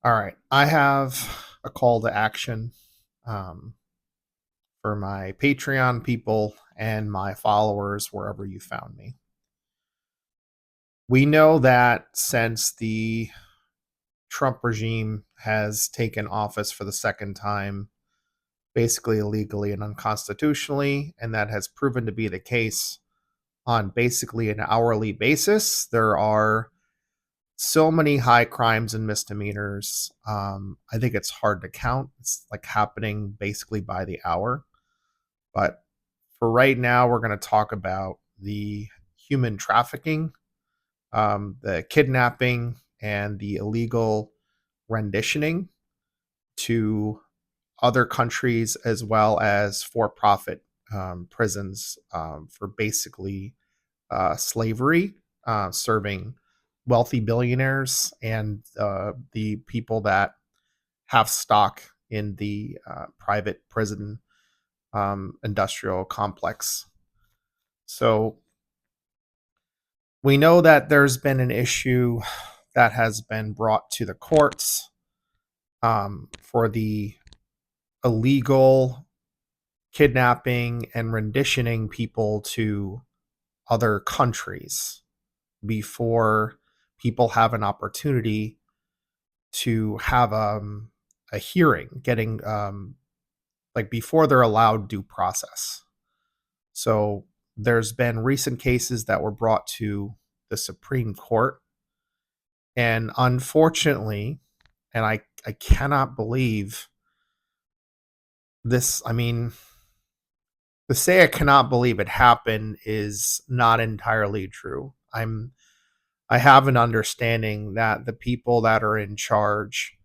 All right. I have a call to action um, for my Patreon people and my followers wherever you found me. We know that since the Trump regime has taken office for the second time, basically illegally and unconstitutionally, and that has proven to be the case on basically an hourly basis, there are so many high crimes and misdemeanors. I think it's hard to count. It's like happening basically by the hour. But for right now, we're going to talk about the human trafficking, the kidnapping, and the illegal renditioning to other countries, as well as for profit prisons for basically slavery, serving wealthy billionaires and the people that have stock in the private prison industrial complex. So we know that there's been an issue that has been brought to the courts for the illegal kidnapping and renditioning people to other countries before people have an opportunity to have a hearing, getting like before they're allowed due process. So there's been recent cases that were brought to the Supreme Court, and unfortunately, and I cannot believe this. I mean, to say I cannot believe it happened is not entirely true. I have an understanding that the people that are in charge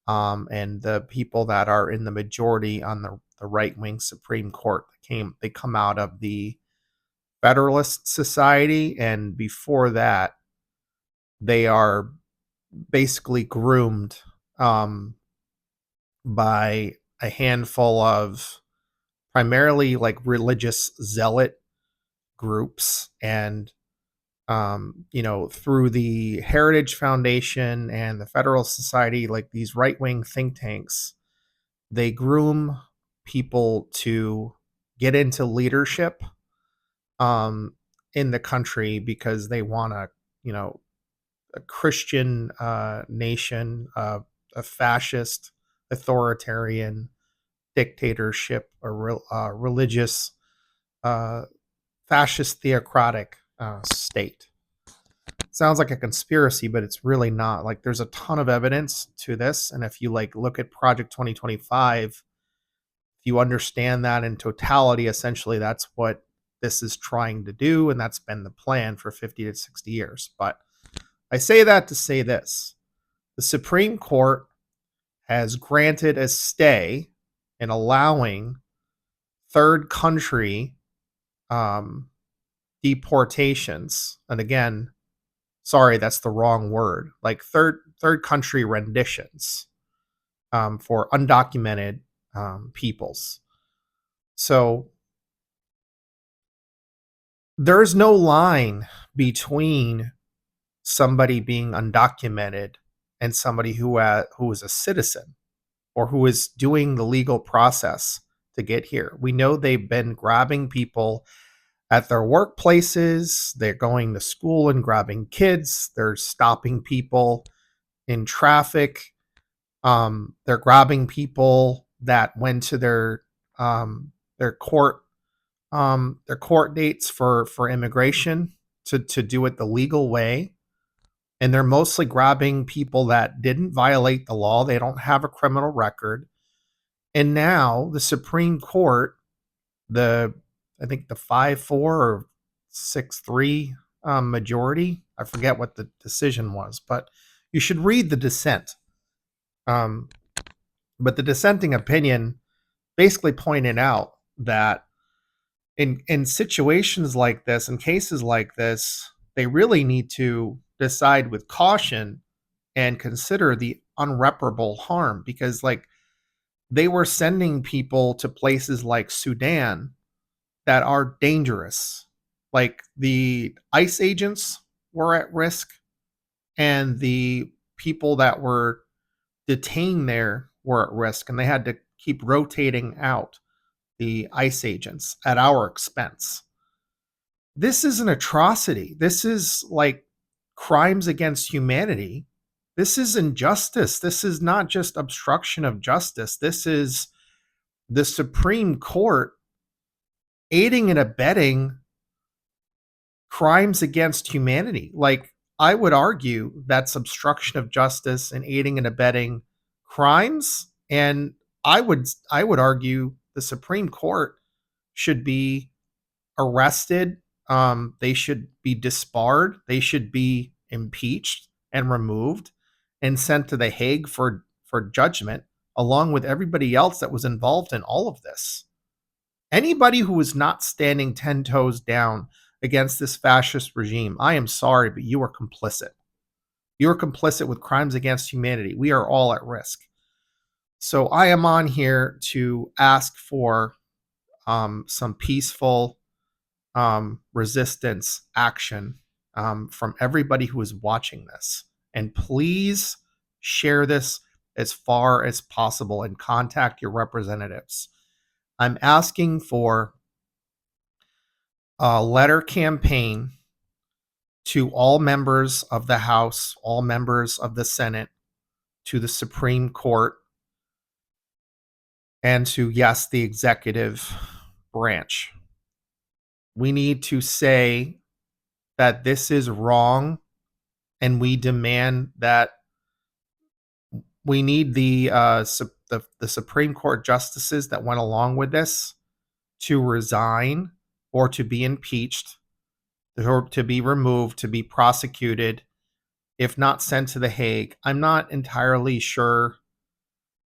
and the people that are in the majority on the right wing Supreme Court they come out of the Federalist Society, and before that, they are basically groomed um, by a handful of primarily like religious zealot groups and through the Heritage Foundation and the Federal Society, like these right wing think tanks, they groom people to get into leadership um, in the country because they want a Christian nation, a fascist, authoritarian dictatorship, a religious, uh, fascist, theocratic state. Sounds like a conspiracy, but it's really not. Like, there's a ton of evidence to this, and if you like look at Project 2025, if you understand that in totality, essentially that's what this is trying to do, and that's been the plan for 50 to 60 years. But I say that to say this: the Supreme Court has granted a stay in allowing third country um, deportations, and again, sorry, that's the wrong word. Like third country renditions for undocumented peoples. So there's no line between somebody being undocumented and somebody who is a citizen or who is doing the legal process to get here. We know they've been grabbing people at their workplaces. They're going to school and grabbing kids. They're stopping people in traffic. They're grabbing people that went to their court their court dates for immigration to do it the legal way. And they're mostly grabbing people that didn't violate the law. They don't have a criminal record. And now the Supreme Court, the I think the 5-4 or 6-3 majority. I forget what the decision was, but you should read the dissent. Um, but the dissenting opinion basically pointed out that in situations like this, in cases like this, they really need to decide with caution and consider the unreparable harm, because like they were sending people to places like Sudan that are dangerous. Like the ICE agents were at risk, and the people that were detained there were at risk, and they had to keep rotating out the ICE agents at our expense. This is an atrocity. This is like crimes against humanity. This is injustice. This is not just obstruction of justice. This is the Supreme Court aiding and abetting crimes against humanity. Like, I would argue that's obstruction of justice and aiding and abetting crimes. And I would argue the Supreme Court should be arrested. They should be disbarred. They should be impeached and removed and sent to the Hague for judgment, along with everybody else that was involved in all of this. Anybody who is not standing 10 toes down against this fascist regime, I am sorry, but you are complicit. You are complicit with crimes against humanity. We are all at risk. So I am on here to ask for some peaceful resistance action from everybody who is watching this. And please share this as far as possible and contact your representatives. I'm asking for a letter campaign to all members of the House, all members of the Senate, to the Supreme Court, and to, yes, the executive branch. We need to say that this is wrong, and we demand that we need the Supreme Court justices that went along with this to resign or to be impeached or to be removed, to be prosecuted, if not sent to the Hague. I'm not entirely sure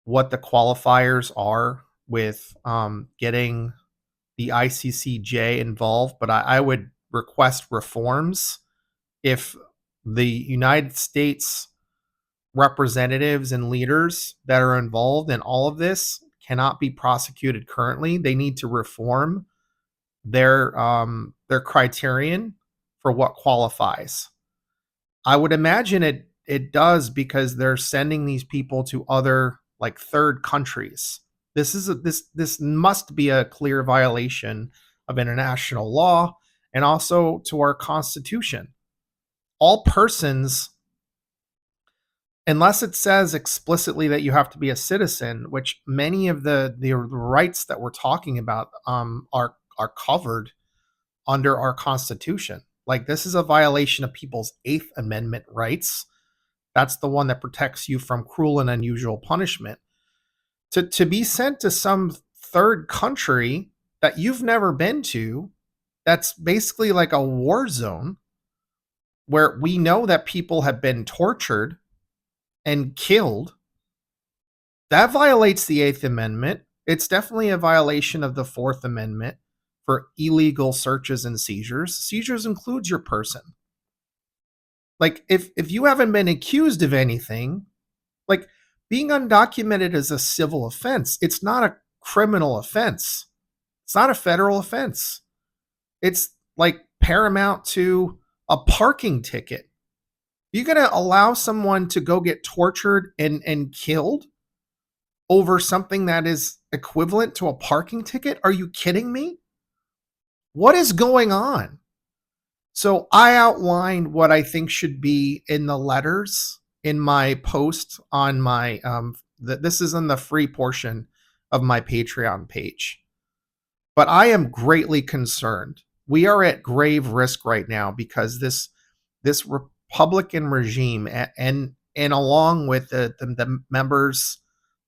what the qualifiers are with getting the ICCJ involved, but I would request reforms if the United States representatives and leaders that are involved in all of this cannot be prosecuted currently. They need to reform their criterion for what qualifies. I would imagine it does, because they're sending these people to other, like, third countries. This must be a clear violation of international law and also to our Constitution. All persons, unless it says explicitly that you have to be a citizen, which many of the rights that we're talking about are covered under our Constitution. Like, this is a violation of people's Eighth Amendment rights. That's the one that protects you from cruel and unusual punishment. To be sent to some third country that you've never been to, that's basically like a war zone, where we know that people have been tortured and killed, that violates the Eighth Amendment. It's definitely a violation of the Fourth Amendment for illegal searches and seizures. Seizures includes your person. Like, if you haven't been accused of anything, like, being undocumented is a civil offense. It's not a criminal offense. It's not a federal offense. It's like paramount to a parking ticket. You're going to allow someone to go get tortured and killed over something that is equivalent to a parking ticket? Are you kidding me? What is going on? So I outlined what I think should be in the letters in my post on my this is in the free portion of my Patreon page. But I am greatly concerned. We are at grave risk right now because this Republican regime and along with the members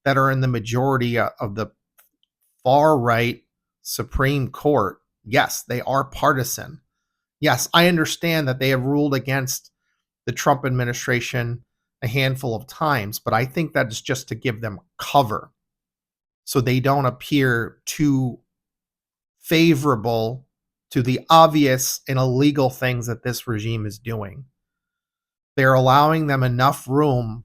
that are in the majority of the far right Supreme Court, yes, they are partisan. Yes, I understand that they have ruled against the Trump administration a handful of times, but I think that is just to give them cover so they don't appear too favorable to the obvious and illegal things that this regime is doing. They're allowing them enough room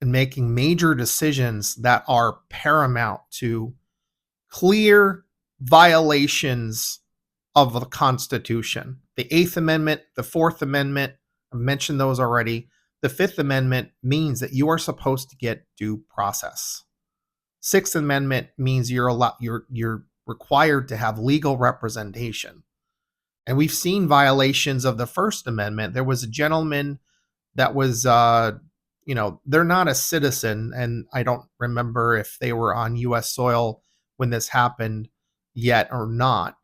in making major decisions that are paramount to clear violations of the Constitution. The Eighth Amendment, the Fourth Amendment, I've mentioned those already. The Fifth Amendment means that you are supposed to get due process. Sixth Amendment means you're required to have legal representation. And we've seen violations of the First Amendment. There was a gentleman that was they're not a citizen, and I don't remember if they were on US soil when this happened yet or not,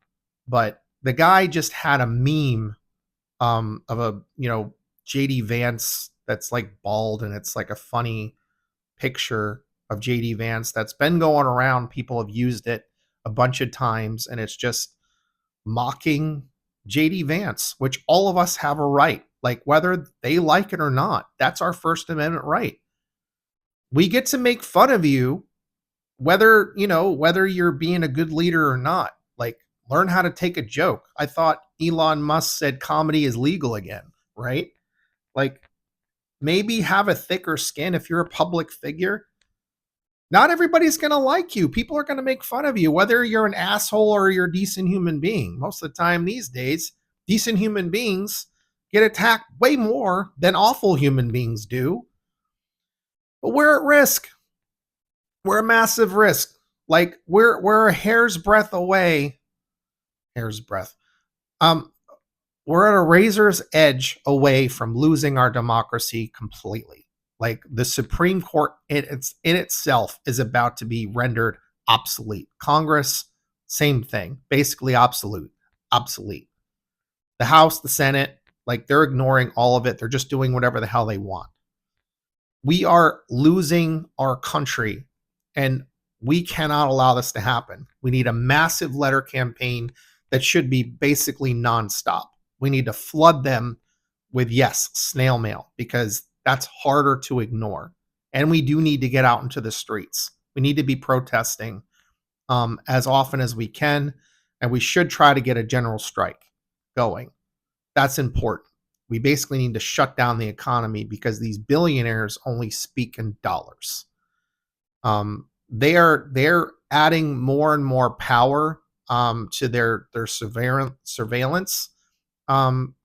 but the guy just had a meme of a JD Vance that's like bald, and it's like a funny picture of JD Vance that's been going around. People have used it a bunch of times, and it's just mocking JD Vance, which all of us have a right, like whether they like it or not. That's our First Amendment right. We get to make fun of you, whether you're being a good leader or not. Like, learn how to take a joke. I thought Elon Musk said comedy is legal again, right? Like, maybe have a thicker skin if you're a public figure. Not everybody's going to like you. People are going to make fun of you, whether you're an asshole or you're a decent human being. Most of the time these days, decent human beings get attacked way more than awful human beings do. But we're at risk. We're a massive risk. Like, we're a hair's breadth away. Hair's breadth. We're at a razor's edge away from losing our democracy completely. Like, the Supreme Court in itself is about to be rendered obsolete. Congress, same thing, basically obsolete. The House, the Senate, like, they're ignoring all of it. They're just doing whatever the hell they want. We are losing our country, and we cannot allow this to happen. We need a massive letter campaign that should be basically nonstop. We need to flood them with, yes, snail mail, because that's harder to ignore. And we do need to get out into the streets. We need to be protesting as often as we can. And we should try to get a general strike going. That's important. We basically need to shut down the economy because these billionaires only speak in dollars. They're adding more and more power to their surveillance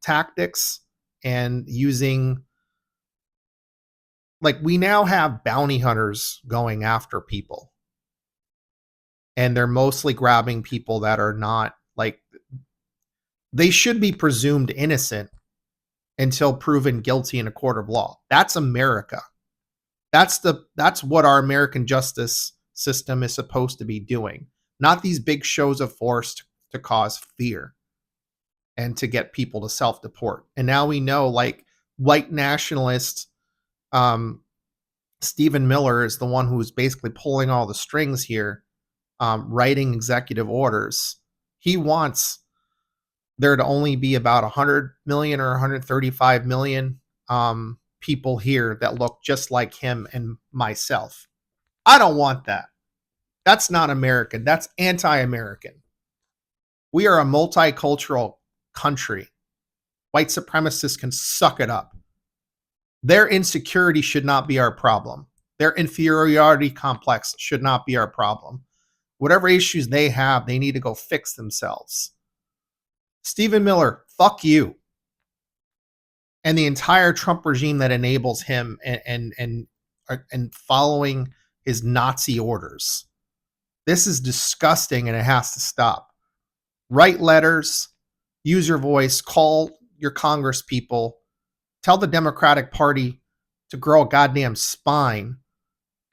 tactics, and using, like, we now have bounty hunters going after people, and they're mostly grabbing people that are not, like, they should be presumed innocent until proven guilty in a court of law. That's America. That's what our American justice system is supposed to be doing, not these big shows of force to cause fear and to get people to self-deport. And now we know, like, white nationalist Stephen Miller is the one who's basically pulling all the strings here, writing executive orders. He wants there to only be about 100 million or 135 million people here that look just like him and myself. I don't want that. That's not American. That's anti-American. We are a multicultural country. White supremacists can suck it up. Their insecurity should not be our problem. Their inferiority complex should not be our problem. Whatever issues they have, they need to go fix themselves. Stephen Miller, fuck you. And the entire Trump regime that enables him and following his Nazi orders. This is disgusting, and it has to stop. Write letters, use your voice, call your Congress people, tell the Democratic Party to grow a goddamn spine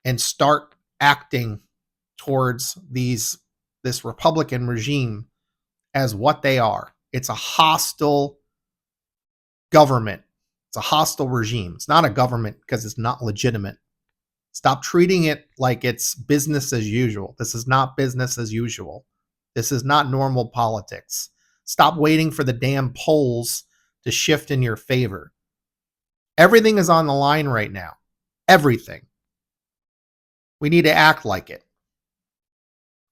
and start acting towards this Republican regime as what they are. It's a hostile government. It's a hostile regime. It's not a government because it's not legitimate. Stop treating it like it's business as usual. This is not business as usual. This is not normal politics. Stop waiting for the damn polls to shift in your favor. Everything is on the line right now. Everything. We need to act like it.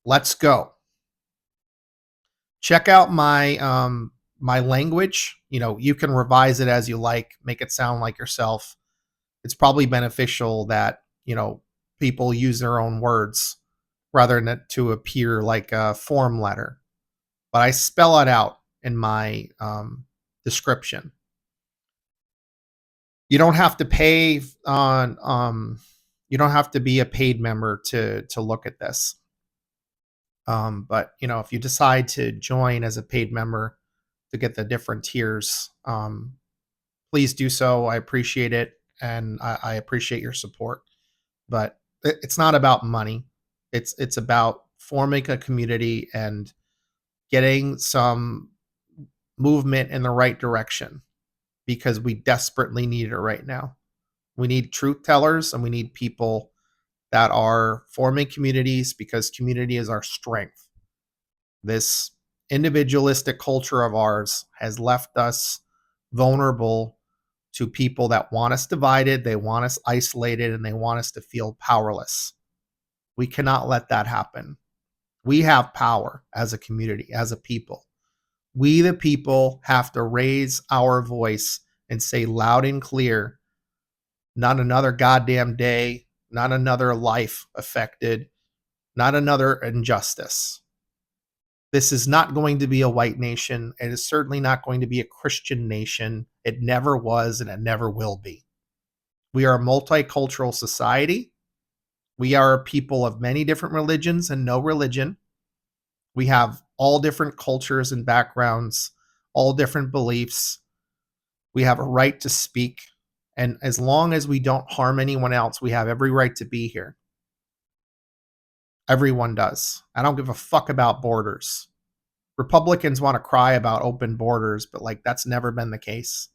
Let's go. Check out my my language. You can revise it as you like, make it sound like yourself. It's probably beneficial that, people use their own words rather than to appear like a form letter. But I spell it out in my description. You don't have to pay on you don't have to be a paid member to look at this. But if you decide to join as a paid member to get the different tiers, please do so. I appreciate it, and I appreciate your support. But it's not about money. It's about forming a community and getting some movement in the right direction because we desperately need it right now. We need truth tellers and we need people that are forming communities because community is our strength. This individualistic culture of ours has left us vulnerable to people that want us divided, they want us isolated, and they want us to feel powerless. We cannot let that happen. We have power as a community, as a people. We, the people, have to raise our voice and say loud and clear, not another goddamn day, not another life affected, not another injustice. This is not going to be a white nation. It is certainly not going to be a Christian nation. It never was and it never will be. We are a multicultural society. We are a people of many different religions and no religion. We have all different cultures and backgrounds, all different beliefs. We have a right to speak. And as long as we don't harm anyone else, we have every right to be here. Everyone does. I don't give a fuck about borders. Republicans want to cry about open borders, but that's never been the case.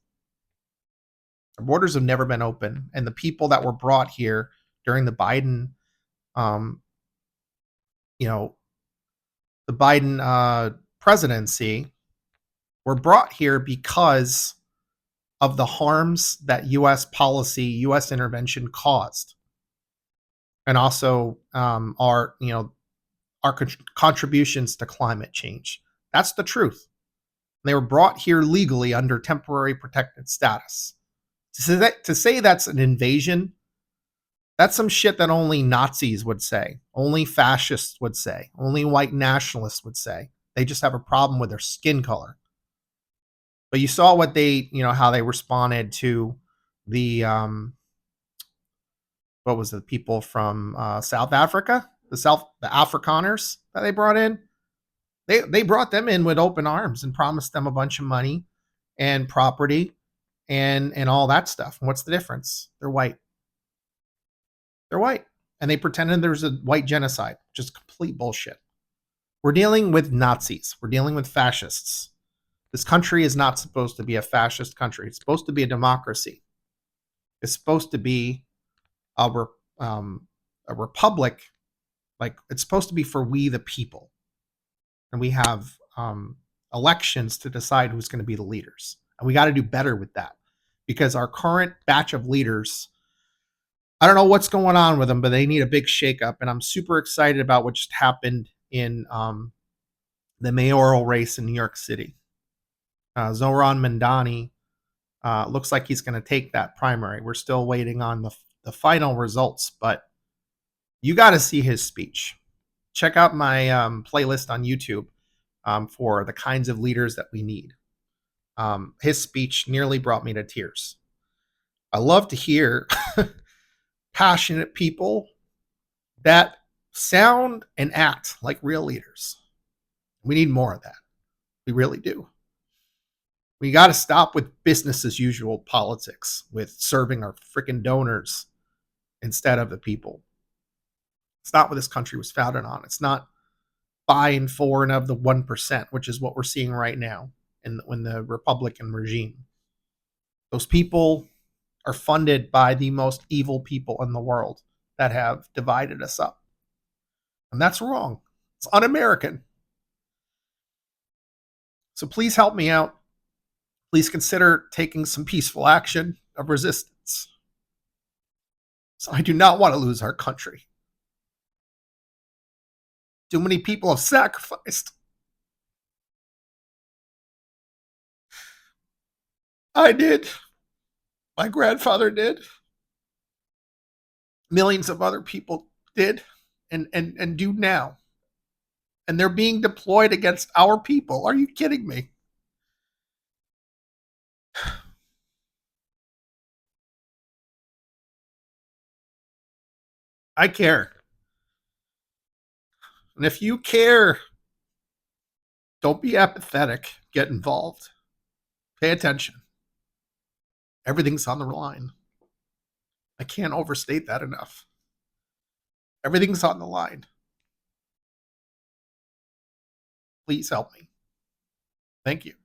Our borders have never been open. And the people that were brought here during um, you know, the Biden presidency were brought here because of the harms that U.S. policy, U.S. intervention caused, and also our contributions to climate change. That's the truth. They were brought here legally under temporary protected status. To say that's an invasion, that's some shit that only Nazis would say, only fascists would say, only white nationalists would say. They just have a problem with their skin color. But you saw how they responded to the what was it, the people from South Africa, the Afrikaners that they brought in. They brought them in with open arms and promised them a bunch of money and property and all that stuff. And what's the difference? They're white. They're white. And they pretended there's a white genocide. Just complete bullshit. We're dealing with Nazis. We're dealing with fascists. This country is not supposed to be a fascist country. It's supposed to be a democracy. It's supposed to be a, a republic. It's supposed to be for we the people. And we have elections to decide who's going to be the leaders. And we got to do better with that because our current batch of leaders, I don't know what's going on with them, but they need a big shakeup. And I'm super excited about what just happened in the mayoral race in New York City. Zoran Mandani looks like he's going to take that primary. We're still waiting on the final results, but you got to see his speech. Check out my playlist on YouTube for the kinds of leaders that we need. His speech nearly brought me to tears. I love to hear passionate people that sound and act like real leaders. We need more of that. We really do. We got to stop with business as usual politics, with serving our freaking donors instead of the people. It's not what this country was founded on. It's not by and for and of the 1%, which is what we're seeing right now in the Republican regime. Those people are funded by the most evil people in the world that have divided us up. And that's wrong. It's un-American. So please help me out. Please consider taking some peaceful action of resistance. So I do not want to lose our country. Too many people have sacrificed. I did. My grandfather did. Millions of other people did and do now. And they're being deployed against our people. Are you kidding me? I care. And if you care, don't be apathetic. Get involved. Pay attention. Everything's on the line. I can't overstate that enough. Everything's on the line. Please help me. Thank you.